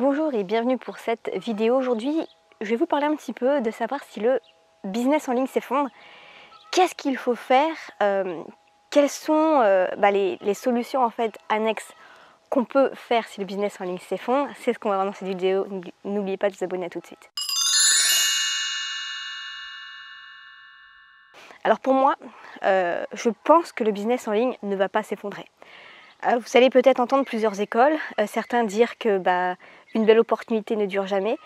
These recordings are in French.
Bonjour et bienvenue pour cette vidéo. Aujourd'hui, je vais vous parler un petit peu de savoir si le business en ligne s'effondre. Qu'est-ce qu'il faut faire, quelles sont les solutions en fait annexes qu'on peut faire si le business en ligne s'effondre. C'est ce qu'on va voir dans cette vidéo. N'oubliez pas de vous abonner, à tout de suite. Alors pour moi, je pense que le business en ligne ne va pas s'effondrer. Vous allez peut-être entendre plusieurs écoles, certains dire que une belle opportunité ne dure jamais,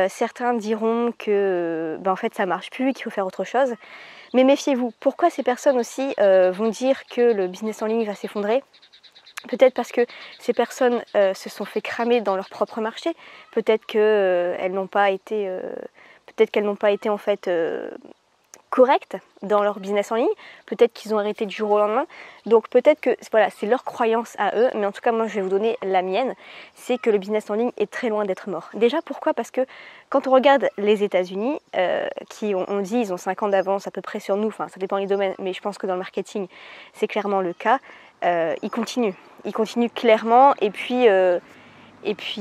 certains diront que en fait ça marche plus, qu'il faut faire autre chose. Mais méfiez-vous, pourquoi ces personnes aussi vont dire que le business en ligne va s'effondrer? Peut-être parce que ces personnes se sont fait cramer dans leur propre marché, peut-être qu'elles n'ont pas été, en fait correctes dans leur business en ligne, peut-être qu'ils ont arrêté du jour au lendemain, donc peut-être que voilà, c'est leur croyance à eux, mais en tout cas moi je vais vous donner la mienne, c'est que le business en ligne est très loin d'être mort. Déjà pourquoi? Parce que quand on regarde les États-Unis, qui on dit ils ont 5 ans d'avance à peu près sur nous, enfin ça dépend des domaines, mais je pense que dans le marketing c'est clairement le cas, ils continuent clairement, et puis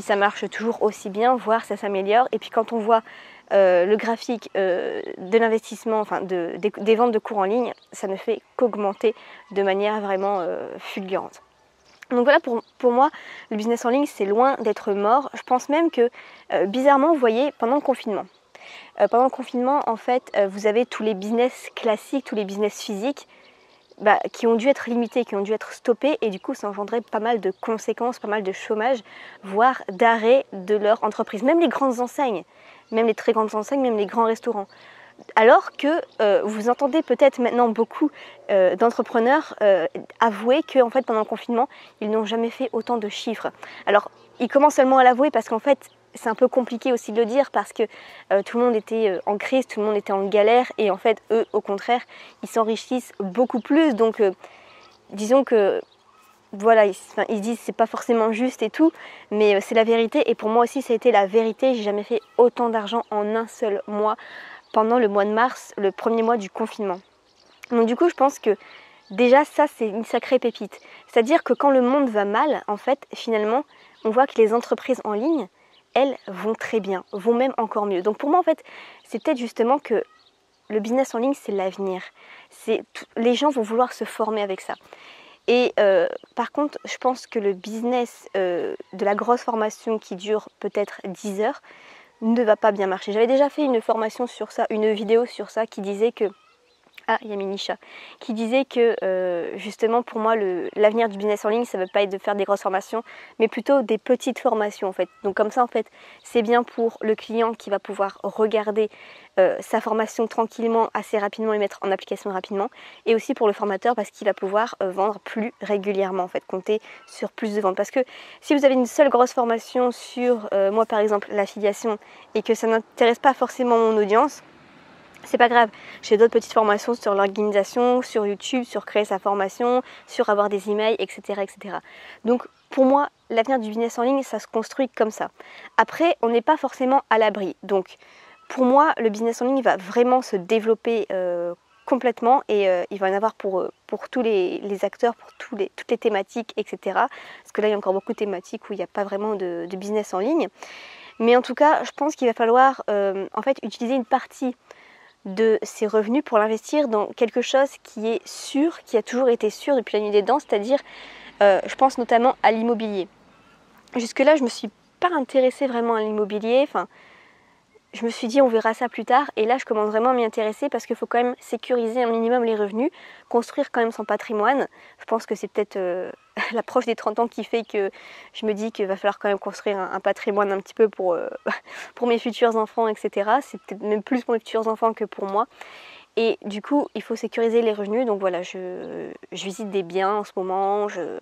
ça marche toujours aussi bien, voire ça s'améliore. Et puis quand on voit le graphique de l'investissement, enfin des ventes de cours en ligne, ça ne fait qu'augmenter de manière vraiment fulgurante. Donc voilà, pour moi, le business en ligne, c'est loin d'être mort. Je pense même que, bizarrement, vous voyez, pendant le confinement, en fait, vous avez tous les business classiques, tous les business physiques, qui ont dû être limités, qui ont dû être stoppés, et du coup ça engendrait pas mal de conséquences, pas mal de chômage, voire d'arrêt de leur entreprise. Même les grandes enseignes, même les très grandes enseignes, même les grands restaurants. Alors que vous entendez peut-être maintenant beaucoup d'entrepreneurs avouer que en fait, pendant le confinement, ils n'ont jamais fait autant de chiffres. Alors, ils commencent seulement à l'avouer parce qu'en fait, c'est un peu compliqué aussi de le dire parce que tout le monde était en crise, tout le monde était en galère, et en fait, eux, au contraire, ils s'enrichissent beaucoup plus. Donc, disons que voilà, ils disent c'est pas forcément juste et tout, mais c'est la vérité. Et pour moi aussi, ça a été la vérité. J'ai jamais fait autant d'argent en un seul mois pendant le mois de mars, le premier mois du confinement. Donc du coup, je pense que déjà ça, c'est une sacrée pépite. C'est-à-dire que quand le monde va mal, en fait, finalement, on voit que les entreprises en ligne, elles vont très bien, vont même encore mieux. Donc pour moi, en fait, c'est peut-être justement que le business en ligne, c'est l'avenir. Les gens vont vouloir se former avec ça. Et par contre, je pense que le business de la grosse formation qui dure peut-être 10 heures ne va pas bien marcher. J'avais déjà fait une formation sur ça, une vidéo sur ça qui disait que... Ah, il y a Minisha qui disait que justement pour moi l'avenir du business en ligne, ça ne veut pas être de faire des grosses formations, mais plutôt des petites formations en fait. Donc comme ça en fait, c'est bien pour le client qui va pouvoir regarder sa formation tranquillement, assez rapidement, et mettre en application rapidement, et aussi pour le formateur parce qu'il va pouvoir vendre plus régulièrement en fait, compter sur plus de ventes. Parce que si vous avez une seule grosse formation sur moi par exemple l'affiliation, et que ça n'intéresse pas forcément mon audience, c'est pas grave, j'ai d'autres petites formations sur l'organisation, sur YouTube, sur créer sa formation, sur avoir des emails, etc. etc. Donc pour moi, l'avenir du business en ligne, ça se construit comme ça. Après, on n'est pas forcément à l'abri. Donc pour moi, le business en ligne va vraiment se développer complètement, et il va y en avoir pour tous les acteurs, pour toutes les thématiques, etc. Parce que là, il y a encore beaucoup de thématiques où il n'y a pas vraiment de business en ligne. Mais en tout cas, je pense qu'il va falloir en fait utiliser une partie de ses revenus pour l'investir dans quelque chose qui est sûr, qui a toujours été sûr depuis la nuit des temps, c'est-à-dire, je pense notamment à l'immobilier. Jusque-là, je ne me suis pas intéressée vraiment à l'immobilier, enfin, je me suis dit on verra ça plus tard, et là je commence vraiment à m'y intéresser parce qu'il faut quand même sécuriser un minimum les revenus, construire quand même son patrimoine. Je pense que c'est peut-être l'approche des 30 ans qui fait que je me dis qu'il va falloir quand même construire un patrimoine un petit peu pour mes futurs enfants, etc. C'est peut-être même plus pour mes futurs enfants que pour moi. Et du coup, il faut sécuriser les revenus. Donc voilà, je visite des biens en ce moment, je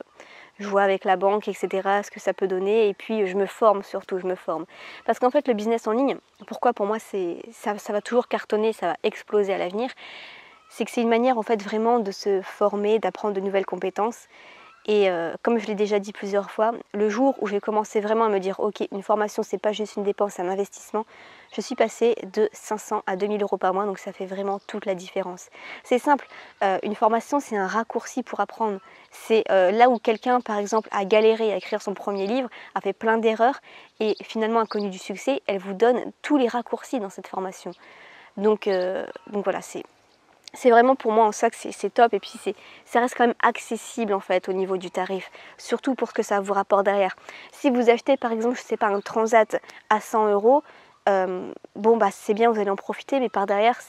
vois avec la banque, etc., ce que ça peut donner. Et puis je me forme, surtout, je me forme. Parce qu'en fait, le business en ligne, pourquoi pour moi ça va toujours cartonner, ça va exploser à l'avenir, c'est que c'est une manière en fait vraiment de se former, d'apprendre de nouvelles compétences. Et comme je l'ai déjà dit plusieurs fois, le jour où j'ai commencé vraiment à me dire ok, une formation c'est pas juste une dépense, c'est un investissement, je suis passée de 500 à 2000 euros par mois, donc ça fait vraiment toute la différence. C'est simple, une formation c'est un raccourci pour apprendre. C'est là où quelqu'un par exemple a galéré à écrire son premier livre, a fait plein d'erreurs et finalement a connu du succès, elle vous donne tous les raccourcis dans cette formation. Donc voilà, c'est vraiment pour moi en ça que c'est top, et puis ça reste quand même accessible en fait au niveau du tarif, surtout pour ce que ça vous rapporte derrière. Si vous achetez par exemple, je sais pas, un transat à 100 euros, bon bah c'est bien, vous allez en profiter, mais par derrière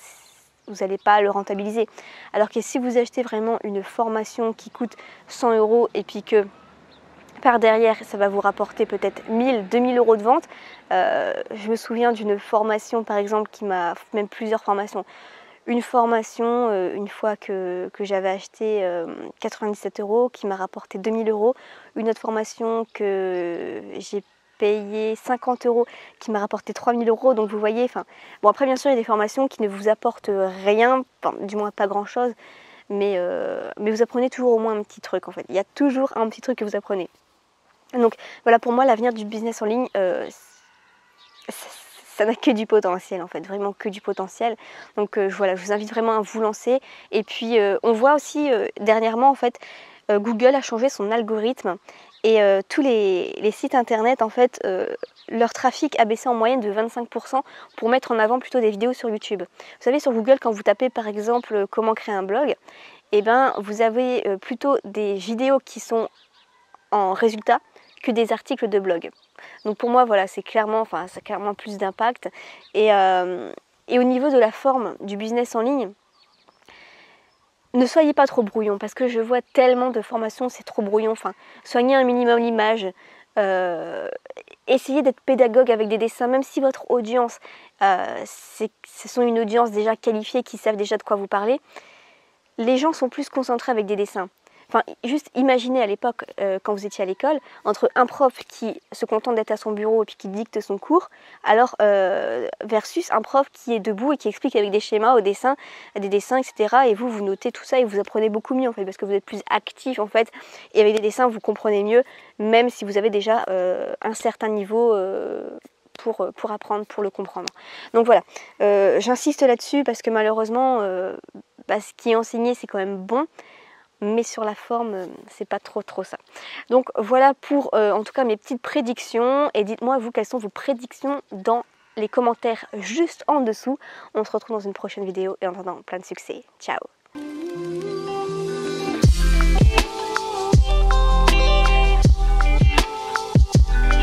vous n'allez pas le rentabiliser. Alors que si vous achetez vraiment une formation qui coûte 100 euros et puis que par derrière ça va vous rapporter peut-être 1000, 2000 euros de vente, je me souviens d'une formation par exemple qui m'a, même plusieurs formations, une formation, une fois que j'avais acheté 97 euros, qui m'a rapporté 2000 euros. Une autre formation que j'ai payé 50 euros, qui m'a rapporté 3000 euros. Donc vous voyez, bon après bien sûr il y a des formations qui ne vous apportent rien, du moins pas grand chose, mais vous apprenez toujours au moins un petit truc en fait. Il y a toujours un petit truc que vous apprenez. Donc voilà, pour moi l'avenir du business en ligne, ça n'a que du potentiel en fait, vraiment que du potentiel. Donc voilà, je vous invite vraiment à vous lancer. Et puis on voit aussi dernièrement en fait, Google a changé son algorithme et tous les sites internet en fait, leur trafic a baissé en moyenne de 25% pour mettre en avant plutôt des vidéos sur YouTube. Vous savez, sur Google, quand vous tapez par exemple comment créer un blog, et ben vous avez plutôt des vidéos qui sont en résultat que des articles de blog. Donc pour moi, voilà, ça a clairement plus d'impact. Et au niveau de la forme du business en ligne, ne soyez pas trop brouillon, parce que je vois tellement de formations, c'est trop brouillon. Soignez un minimum l'image. Essayez d'être pédagogue avec des dessins, même si votre audience, ce sont une audience déjà qualifiée, qui savent déjà de quoi vous parlez. Les gens sont plus concentrés avec des dessins. Juste imaginez à l'époque, quand vous étiez à l'école, entre un prof qui se contente d'être à son bureau et puis qui dicte son cours, alors versus un prof qui est debout et qui explique avec des schémas, des dessins, etc. Et vous notez tout ça et vous apprenez beaucoup mieux en fait, parce que vous êtes plus actif en fait, et avec des dessins vous comprenez mieux, même si vous avez déjà un certain niveau pour apprendre, pour le comprendre. Donc voilà, j'insiste là-dessus parce que malheureusement, ce qui est enseigné c'est quand même bon, mais sur la forme, c'est pas trop ça. Donc voilà pour en tout cas mes petites prédictions, et dites-moi vous quelles sont vos prédictions dans les commentaires juste en dessous. On se retrouve dans une prochaine vidéo et en attendant plein de succès. Ciao!